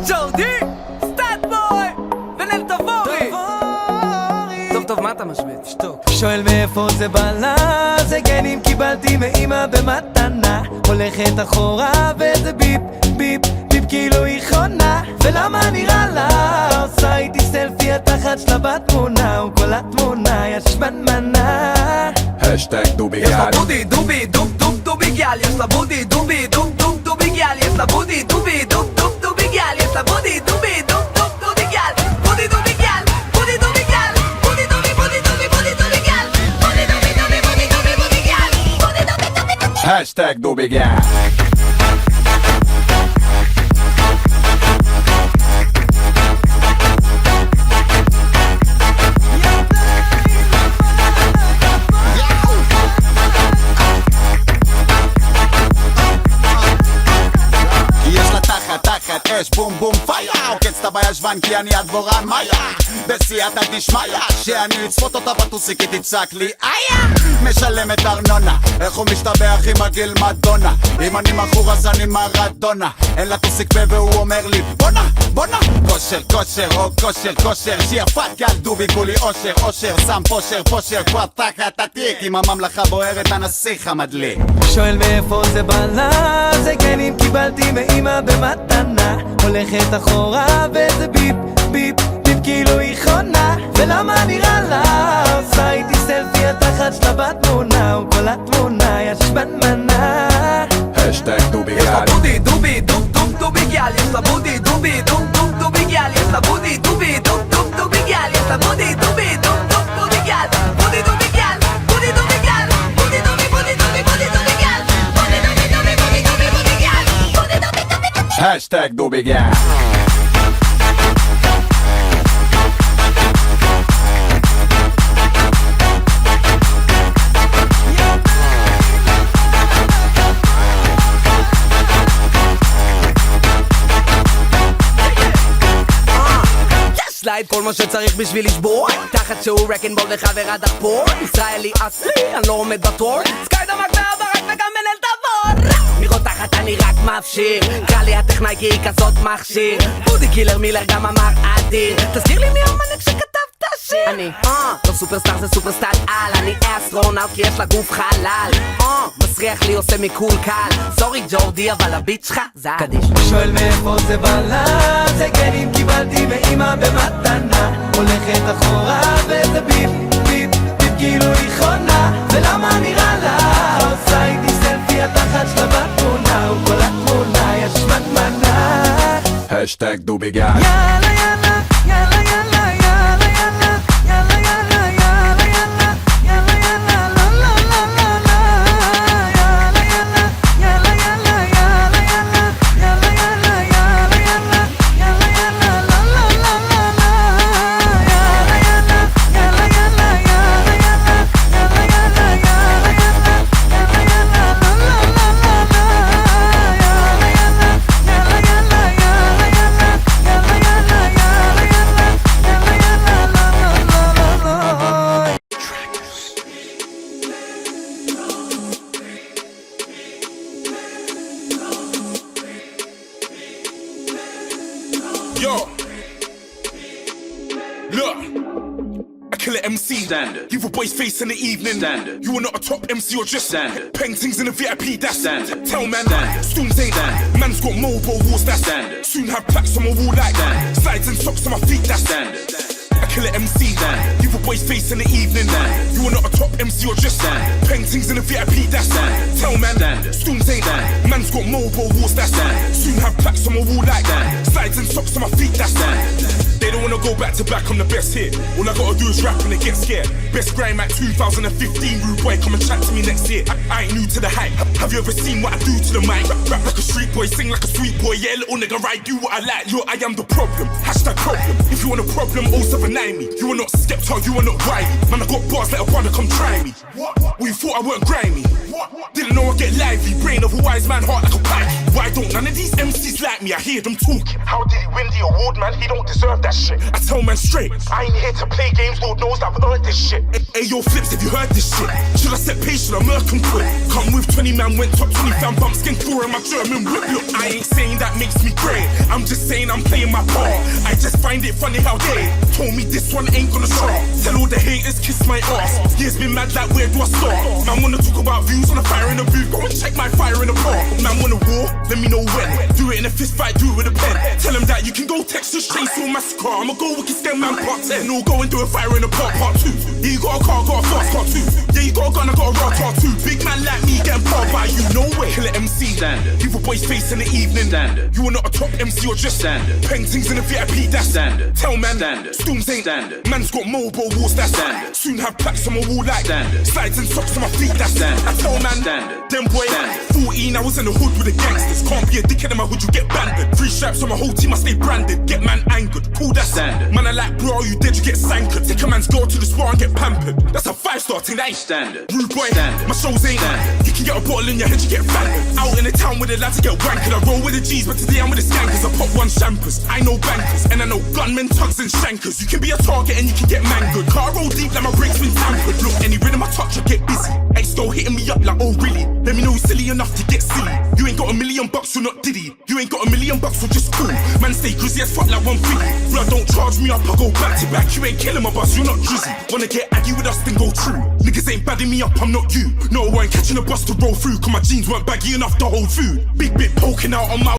ג'ורדי, סטאט בוי ונל תבורי. טוב, מה אתה משווה? תשתוק. שואל מאיפה זה בא לה, זה גנים קיבלתי מאמא במתנה. הולכת אחורה וזה ביפ, ביפ, ביפ כאילו היא חונה. ולמה נראה לה, עושה איתי סלפי התחת שלה בתמונה, וכל התמונה יש מנמנה. השטג דובי יש לה גל, בודי דובי דוב דוב דובי גל, יש לה בודי דובי דוב דוב דובי גל, יש לה בודי דובי דוב דוב דובי גל, יש לה בודי דובי דוב דוב דובי גל, בודי דובי גל, בודי דובי גל, בודי דובי בודי דובי בודי דובי גל, בודי דובי דובי בודי דובי בודי גל, בודי דובי דובי דובי. השטג דובי גל. אש בום בום פייר עוקץ את בישבן כי אני הדבורן מאיה בסייעתא דשמיא שאני אצפות אותה בטוסיק היא תצעק לי איה משלמת ארנונה איך הוא משתבח עם הגיל מדונה אם אני מכור אז אני מרדונה אין לה טוסיק פה והוא אומר לי בונה בונה כושר כושר או כושר כושר שיפת גל דובי כולי אושר אושר שם פושר פושר כבר תחת התיק עם הממלכה בוערת הנסיך המדליק. שואל מאיפה זה בא לה, זה גנים קיבלתי מאמא במתנה. הולכת אחורה וזה ביפ, ביפ, ביפ כאילו היא חונה. ולמה נראה לה, עושה איתי סלפי התחת שלה בתמונה, וכל התמונה יש מנמנה. השטג דובי יש לה גל, בודי דובי דוב דוב דובי גל, יש לה בודי דובי דוב דוב דובי גל, יש לה בודי דובי דוב דוב דובי גל, יש לה בודי דובי דוב דוב דובי גל, בודי דובי גל, בודי דובי גל, בודי דובי בודי דובי בודי דובי גל, בודי דובי דובי בודי דובי בודי גל, בודי דובי דובי דובי. השטג דובי גל. סלייד כל מה שצריך בשביל לשבור תחת שהוא רקנבול וחברה דחפור ישראלי אסלי, אני לא עומד בתור סקיידה מגבר ברק וגם מנהל תבור לראות תחת אני רק מפשיר קרא לי הטכנאי כי היא כזאת מכשיר בודי קילר מילר גם אמר אדיר תזכיר לי מי המנהיג שכתב את השיר אני לא סופרסטאר זה סופרסטאר על אני אסטרונאוט כי יש לה גוף חלל מסריח לי עושה מקול קל סורי ג'ורדי אבל הביט שלך זה קדיש. שואל מאיפה זה בא לה, זה גנים קיבלתי מאמא במתנה. הולכת אחורה וזה ביפ, ביפ, ביפ כאילו היא חונה. ולמה נראה לה, עושה איתי סלפי התחת שלה בתמונה, וכל התמונה יש מנמנה. השטג דובי גל, יאללה יאללה, יאללה יאללה, יאללה יאללה, יאללה יאללה, יאללה יאללה, יאללה יאללה, לא לא לא לא לא. יאללה יאללה, יאללה יאללה, יאללה יאללה, יאללה יאללה, יאללה יאללה, יאללה יאללה, לא לא לא לא לא. יאללה יאללה, יאללה יאללה, יאללה יאללה, יאללה יאללה, יאללה יאללה, יאללה יאללה, לא לא לא לא לא. יאללה יאללה, יאללה יאללה, יאללה יאללה, יאללה יאללה, יאללה יאללה, לא לא לא לא. Yo, look, I kill an MC. Standard. Give a boy's face in the evening. Standard. You are not a top MC or just Standard. paintings in the VIP. That's Standard. Tell man, Standard. Stooms ain't Standard. Man's got mobile walls. That's Standard. Soon have plaques on my wall like Standard. slides and socks on my feet. That's Standard. I kill an MC. Standard. Give a boy's face in the evening. Standard. You are not a top MC or just Standard. paintings in the VIP. That's Standard. Tell man, Standard. Stooms ain't Standard. Man's got mobile walls. That's Standard. Soon have plaques on my wall like Standard. slides and socks on my feet. That's They don't wanna go back to back, I'm the best here. All I gotta do is rap and they get scared. Best grime at 2015, rude boy, come and chat to me next year. I ain't new to the hype. Have you ever seen what I do to the mic? Rap like a street boy, sing like a sweet boy. Yeah, little nigga, right, do what I like. Yo, I am the problem. Hashtag problem. If you want a problem, 079 me. You are not Skepta, you are not grimy. Man, I got bars, let a brother come try me. What? Well, you thought I weren't grimy? Didn't know I get lively. Brain of a wise man, heart like a pie. Why don't none of these MCs like me? I hear them talking. How did he win the award, man? He don't deserve that shit. I tell man straight, I ain't here to play games, Lord knows I've earned this shit. Hey yo, Flips, have you heard this shit? Should I set pace, should I murk and quit? Come with 20 man, went top 20 fan, bump skin tour in my German whip. Look, I ain't saying that makes me great, I'm just saying I'm playing my part. I just find it funny how they told me this one ain't gonna stop. Tell all the haters, kiss my ass. Years been mad like where do I start? Man wanna talk about views on the fire in the booth, go and check my fire in the park. Man wanna war, let me know when. Do it in a fist fight, do it with a pen. Tell them that you can go Texas Chainsaw Massacre. I'ma go wicked stem man part 10. No, go and do a fire in the park part 2. Yeah, you got a car, got a fast car too. Yeah, you got a gun, I got a raw car too. Big man like me getting powered by you, no way. Killer MC, standard. Give a boy's face in the evening, standard. You are not a top MC or just standard. Paintings in the VIP, that's standard. Tell man, standard. Storms ain't standard. Man's got mobile walls, that's standard. Soon have plaques on my wall like standard. Slides and socks on my feet, that's standard. I tell man, standard. Them boy, 14, I was in the hood with the gangsters. Can't be a dickhead in my hood, you get banded. 3 straps on my whole team, I stay branded. Get man angered, cool, that's standard. Man, I like bro, you dead, you get sankered. Take a man's girl to the spa and get pampered. That's a 5-star thing, that ain't standard. Rude boy, standard. My shows ain't standard. You can get a bottle in your head, you get banded. Out in the town with the lads to get wankered. I roll with the G's, but today I'm with the skankers. I pop 1 champers, I know bankers. And I know gunmen, tugs and shankers. You can be a target and you can get mangled. Car roll deep like my brakes been tampered. Look, any rhythm I touch, I get busy. Ex go hitting me up like, oh really? Let me know who's silly enough to get silly. You ain't got $1 million, you're not Diddy. You ain't got $1 million, you're just cool. Man stay crazy as fuck like 150. Blood don't charge me up, I go back to back. You ain't killing my bus, you're not drizzy. Wanna get aggy with us, then go true. Niggas ain't badding me up, I'm not you. No, I ain't catching a bus to roll through. Cause my jeans weren't baggy enough to hold food. Big bit poking out on my